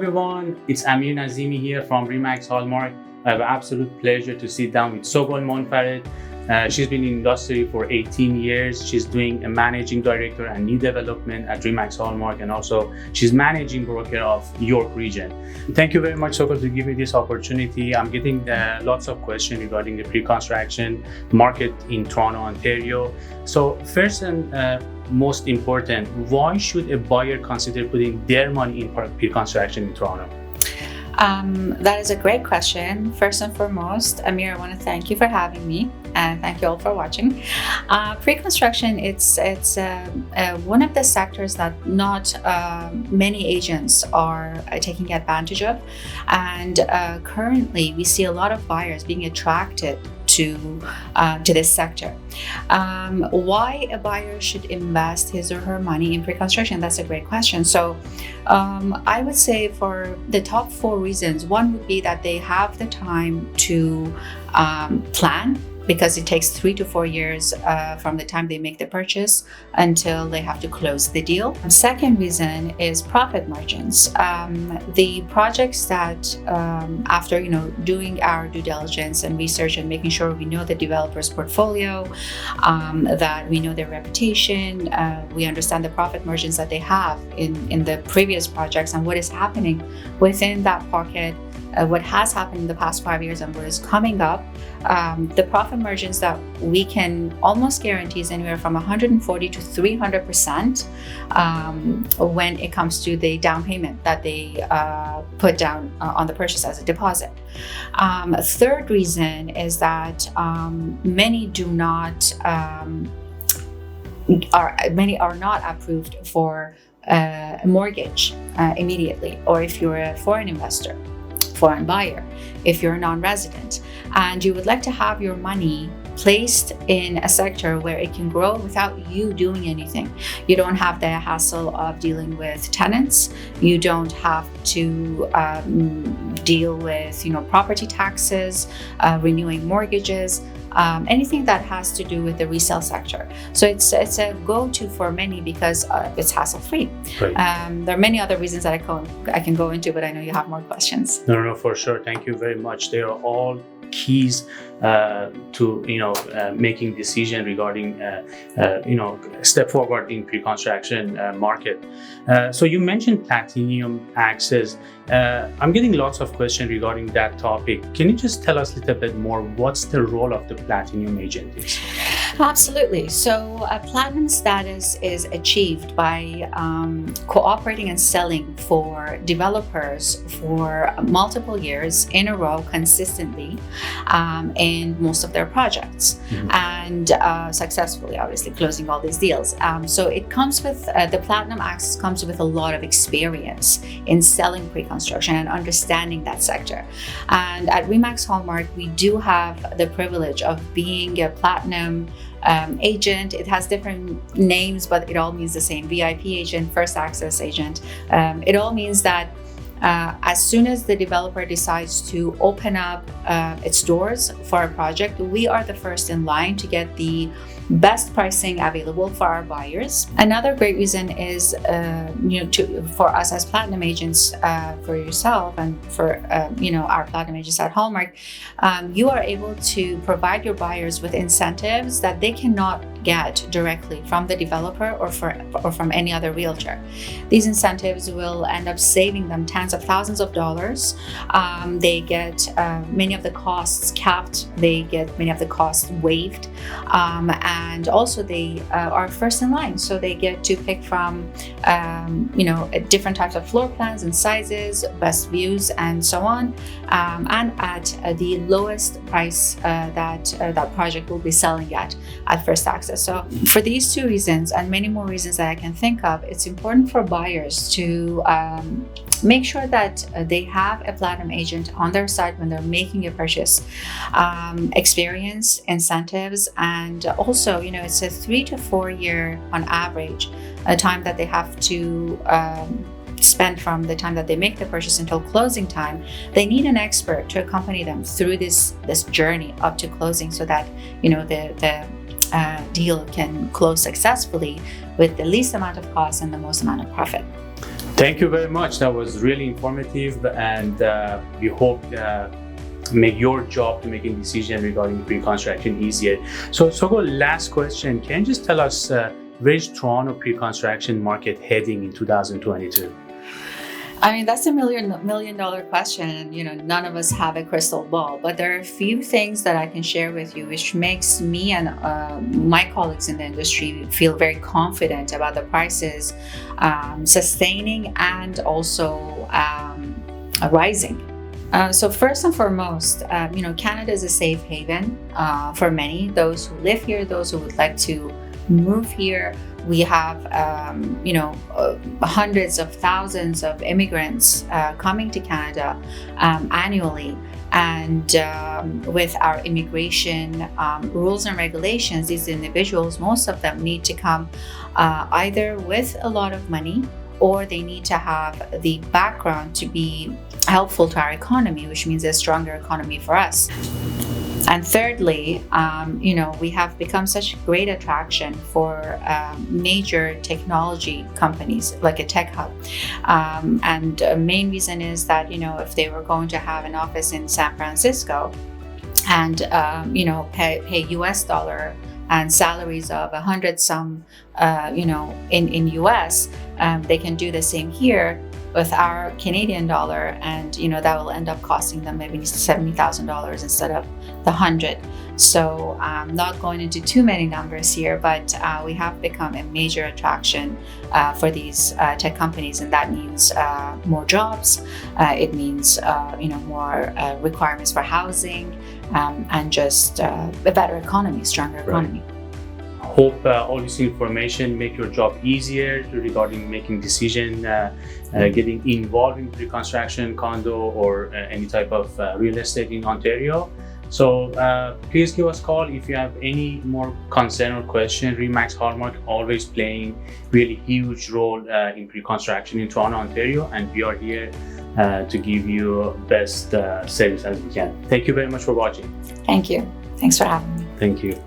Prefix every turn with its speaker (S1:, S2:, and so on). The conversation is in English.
S1: everyone, it's Amir Nazimy here from Remax Hallmark. I have an absolute pleasure to sit down with Sogol Monfaredzadeh. She's been in the industry for 18 years. She's doing a managing director and new development at Remax Hallmark, and also she's managing broker of York region. Thank you very much, Sogol, to give me this opportunity. I'm getting lots of questions regarding the pre-construction market in Toronto, Ontario. So first and most important, why should a buyer consider putting their money in pre-construction in Toronto?
S2: That is a great question. First and foremost, Amir, I want to thank you for having me, and thank you all for watching. Pre-construction, it's one of the sectors that not many agents are taking advantage of, and currently we see a lot of buyers being attracted to this sector. Why a buyer should invest his or her money in pre-construction? That's a great question. So I would say for the top 4 reasons, one would be that they have the time to plan, because it takes 3 to 4 years from the time they make the purchase until they have to close the deal. Second reason is profit margins. The projects that after doing our due diligence and research and making sure we know the developer's portfolio, that we know their reputation, we understand the profit margins that they have in the previous projects and what is happening within that pocket, what has happened in the past 5 years and what is coming up. The profit margins that we can almost guarantee is anywhere from 140 to 300% when it comes to the down payment that they put down on the purchase as a deposit. Third reason is that many are not approved for a mortgage immediately, or if you're a foreign investor, foreign buyer, if you're a non-resident, and you would like to have your money placed in a sector where it can grow without you doing anything. You don't have the hassle of dealing with tenants. You don't have to deal with property taxes, renewing mortgages, anything that has to do with the resale sector. So it's a go-to for many because it's hassle-free.
S1: Right.
S2: There are many other reasons that I can go into, but I know you have more questions.
S1: No, for sure. Thank you very much. They are all keys to making decision regarding step forward in pre-construction market. So you mentioned platinum access. I'm getting lots of questions regarding that topic. Can you just tell us a little bit more? What's the role of the platinum agent is?
S2: Absolutely. So a platinum status is achieved by cooperating and selling for developers for multiple years in a row consistently in most of their projects, and successfully, obviously, closing all these deals. So it comes with the platinum access comes with a lot of experience in selling pre-construction and understanding that sector. And at Remax Hallmark, we do have the privilege of being a platinum agent. It has different names, but it all means the same. VIP agent, first access agent. It all means that as soon as the developer decides to open up its doors for a project, we are the first in line to get the best pricing available for our buyers. Another great reason is for us as platinum agents, for yourself and for our platinum agents at Hallmark, you are able to provide your buyers with incentives that they cannot get directly from the developer or from any other realtor. These incentives will end up saving them tens of thousands of dollars. They get many of the costs capped. They get many of the costs waived, and also they are first in line, so they get to pick from different types of floor plans and sizes, best views, and so on, and at the lowest price that project will be selling at first access. So for these 2 reasons and many more reasons that I can think of, it's important for buyers to make sure that they have a platinum agent on their side when they're making a purchase. Experience, incentives, and also it's a 3 to 4 year on average a time that they have to spend from the time that they make the purchase until closing time. They need an expert to accompany them through this journey up to closing, so that the deal can close successfully with the least amount of cost and the most amount of profit.
S1: Thank you very much. That was really informative, and we hope make your job to making decision regarding pre-construction easier. So Sogol, last question. Can you just tell us where is Toronto pre-construction market heading in 2022?
S2: I mean, that's a million dollar question, and none of us have a crystal ball, but there are a few things that I can share with you which makes me and my colleagues in the industry feel very confident about the prices sustaining and also rising. So first and foremost, Canada is a safe haven for many, those who live here, those who would like to move here. We have, hundreds of thousands of immigrants coming to Canada annually. And with our immigration rules and regulations, these individuals, most of them need to come either with a lot of money, or they need to have the background to be helpful to our economy, which means a stronger economy for us. And thirdly, we have become such a great attraction for major technology companies, like a tech hub. And the main reason is that, if they were going to have an office in San Francisco and, pay US dollar and salaries of 100 some, in US, they can do the same here with our Canadian dollar, and that will end up costing them maybe $70,000 instead of the 100. So not going into too many numbers here, but we have become a major attraction for these tech companies, and that means more jobs. It means more requirements for housing, and just a better economy, stronger economy.
S1: Right. Hope all this information make your job easier regarding making decision, getting involved in pre-construction, condo, or any type of real estate in Ontario. So please give us a call if you have any more concern or question. Remax Hallmark always playing really huge role in pre-construction in Toronto, Ontario, and we are here to give you best service as we can. Thank you very much for watching.
S2: Thank you. Thanks for having me.
S1: Thank you.